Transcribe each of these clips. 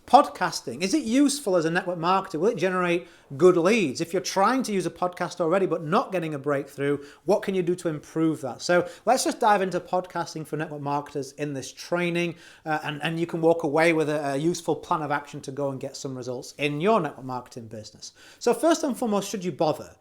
Podcasting, is it useful as a network marketer? Will it generate good leads? If you're trying to use a podcast already but not getting a breakthrough, what can you do to improve that? So let's just dive into podcasting for network marketers in this training, and you can walk away with a useful plan of action to go and get some results in your network marketing business. So first and foremost, should you bother?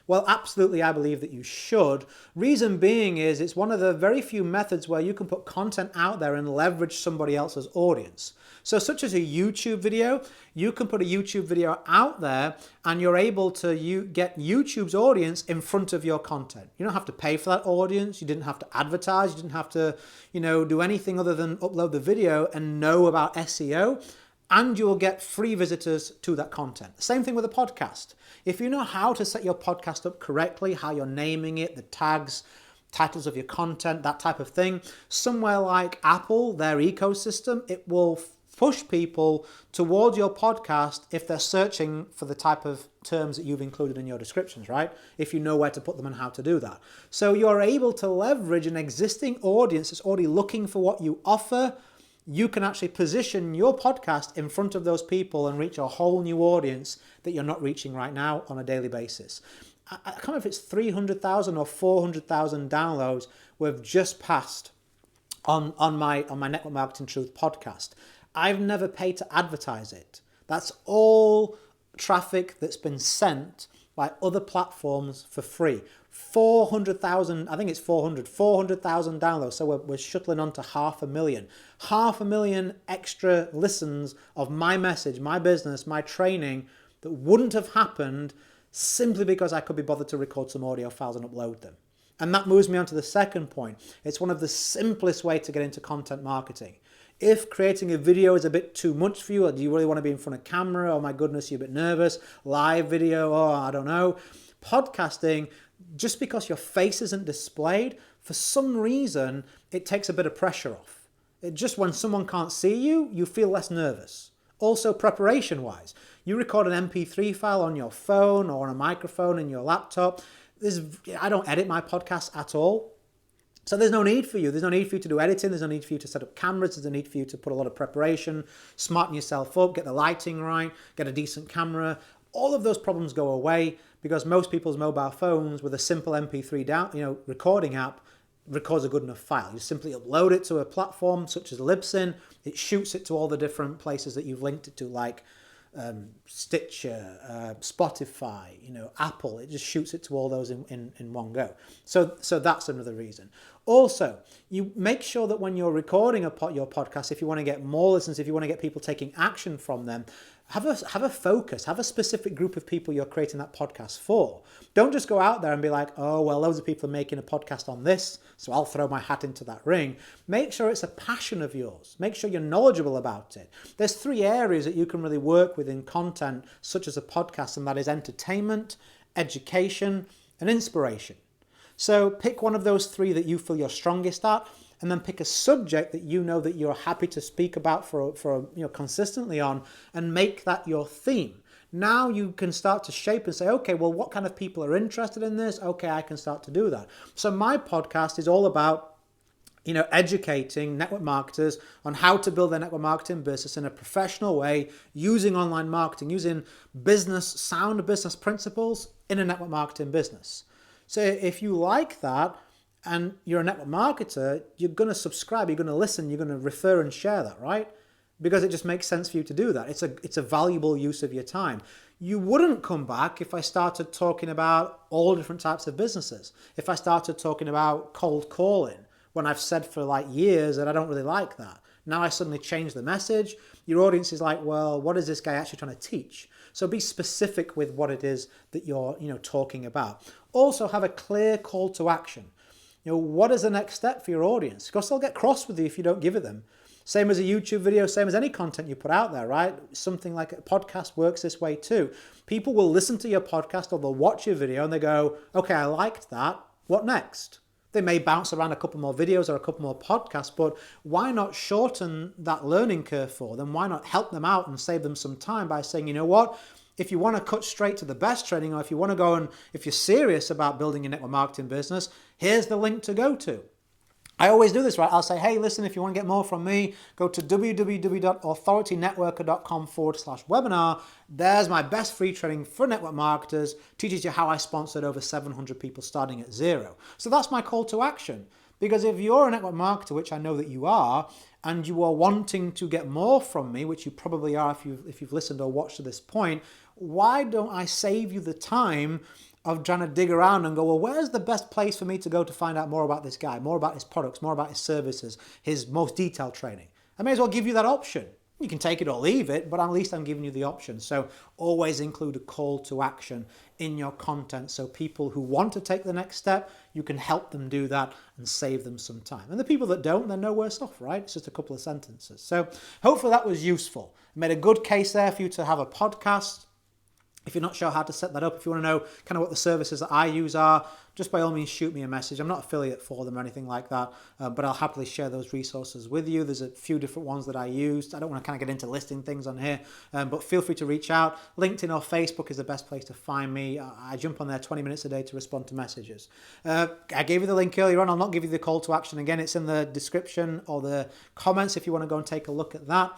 Well, absolutely, I believe that you should. Reason being is it's one of the very few methods where you can put content out there and leverage somebody else's audience. So such as a YouTube video, you can put a YouTube video out there and you're able to get YouTube's audience in front of your content. You don't have to pay for that audience. You didn't have to advertise. You didn't have to, do anything other than upload the video and know about SEO. And you will get free visitors to that content. Same thing with a podcast. If you know how to set your podcast up correctly, how you're naming it, the tags, titles of your content, that type of thing, somewhere like Apple, their ecosystem, it will push people towards your podcast if they're searching for the type of terms that you've included in your descriptions, right? If you know where to put them and how to do that. So you're able to leverage an existing audience that's already looking for what you offer. You can actually position your podcast in front of those people and reach a whole new audience that you're not reaching right now on a daily basis. I can't remember if it's 300,000 or 400,000 downloads we've just passed on my Network Marketing Truth podcast. I've never paid to advertise it. That's all traffic that's been sent by other platforms for free. 400,000, I think it's 400,000 downloads. So we're shuttling on to 500,000. 500,000 extra listens of my message, my business, my training that wouldn't have happened simply because I could be bothered to record some audio files and upload them. And that moves me on to the second point. It's one of the simplest ways to get into content marketing. If creating a video is a bit too much for you, or do you really want to be in front of camera? Oh my goodness, you're a bit nervous. Live video, oh, I don't know. Podcasting, just because your face isn't displayed, for some reason, it takes a bit of pressure off. Just when someone can't see you, you feel less nervous. Also, preparation-wise, you record an MP3 file on your phone or on a microphone in your laptop. I don't edit my podcast at all. So there's no need for you. There's no need for you to do editing. There's no need for you to set up cameras. There's no need for you to put a lot of preparation, smarten yourself up, get the lighting right, get a decent camera. All of those problems go away because most people's mobile phones with a simple MP3 recording app records a good enough file. You simply upload it to a platform such as Libsyn. It shoots it to all the different places that you've linked it to, like Stitcher, Spotify, Apple. It just shoots it to all those in one go. So that's another reason. Also, you make sure that when you're recording your podcast, if you want to get more listens, if you want to get people taking action from them, have a focus, have a specific group of people you're creating that podcast for. Don't just go out there and be like, oh, well, loads of people are making a podcast on this, so I'll throw my hat into that ring. Make sure it's a passion of yours. Make sure you're knowledgeable about it. There's 3 areas that you can really work with in content, such as a podcast, and that is entertainment, education, and inspiration. So pick one of those 3 that you feel you're strongest at, and then pick a subject that you know that you're happy to speak about for consistently on, and make that your theme. Now you can start to shape and say, okay, well, what kind of people are interested in this? Okay, I can start to do that. So my podcast is all about educating network marketers on how to build their network marketing business in a professional way, using online marketing, using sound business principles in a network marketing business. So if you like that and you're a network marketer, you're going to subscribe, you're going to listen, you're going to refer and share that, right? Because it just makes sense for you to do that. It's a valuable use of your time. You wouldn't come back if I started talking about all different types of businesses. If I started talking about cold calling, when I've said for years that I don't really like that. Now I suddenly change the message. Your audience is like, well, what is this guy actually trying to teach? So be specific with what it is that you're talking about. Also have a clear call to action. What is the next step for your audience? Because they'll get cross with you if you don't give it them. Same as a YouTube video, same as any content you put out there, right? Something like a podcast works this way too. People will listen to your podcast or they'll watch your video and they go, okay, I liked that. What next? They may bounce around a couple more videos or a couple more podcasts, but why not shorten that learning curve for them? Why not help them out and save them some time by saying, you know what? If you want to cut straight to the best training, or if you want to go and if you're serious about building your network marketing business, here's the link to go to. I always do this, right? I'll say, hey, listen, if you want to get more from me, go to www.authoritynetworker.com/webinar. There's my best free training for network marketers, teaches you how I sponsored over 700 people starting at zero. So that's my call to action. Because if you're a network marketer, which I know that you are, and you are wanting to get more from me, which you probably are if you've listened or watched to this point, why don't I save you the time of trying to dig around and go, well, where's the best place for me to go to find out more about this guy, more about his products, more about his services, his most detailed training? I may as well give you that option. You can take it or leave it, but at least I'm giving you the option. So always include a call to action in your content so people who want to take the next step, you can help them do that and save them some time. And the people that don't, they're no worse off, right? It's just a couple of sentences. So hopefully that was useful. I made a good case there for you to have a podcast. If you're not sure how to set that up, if you want to know kind of what the services that I use are, just by all means shoot me a message. I'm not affiliate for them or anything like that, but I'll happily share those resources with you. There's a few different ones that I used. I don't want to kind of get into listing things on here, but feel free to reach out. LinkedIn or Facebook is the best place to find me. I jump on there 20 minutes a day to respond to messages. I gave you the link earlier on. I'll not give you the call to action again. It's in the description or the comments if you want to go and take a look at that.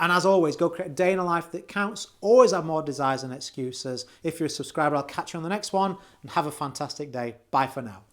And as always, go create a day in a life that counts. Always have more desires than excuses. If you're a subscriber, I'll catch you on the next one and have a fantastic day. Bye for now.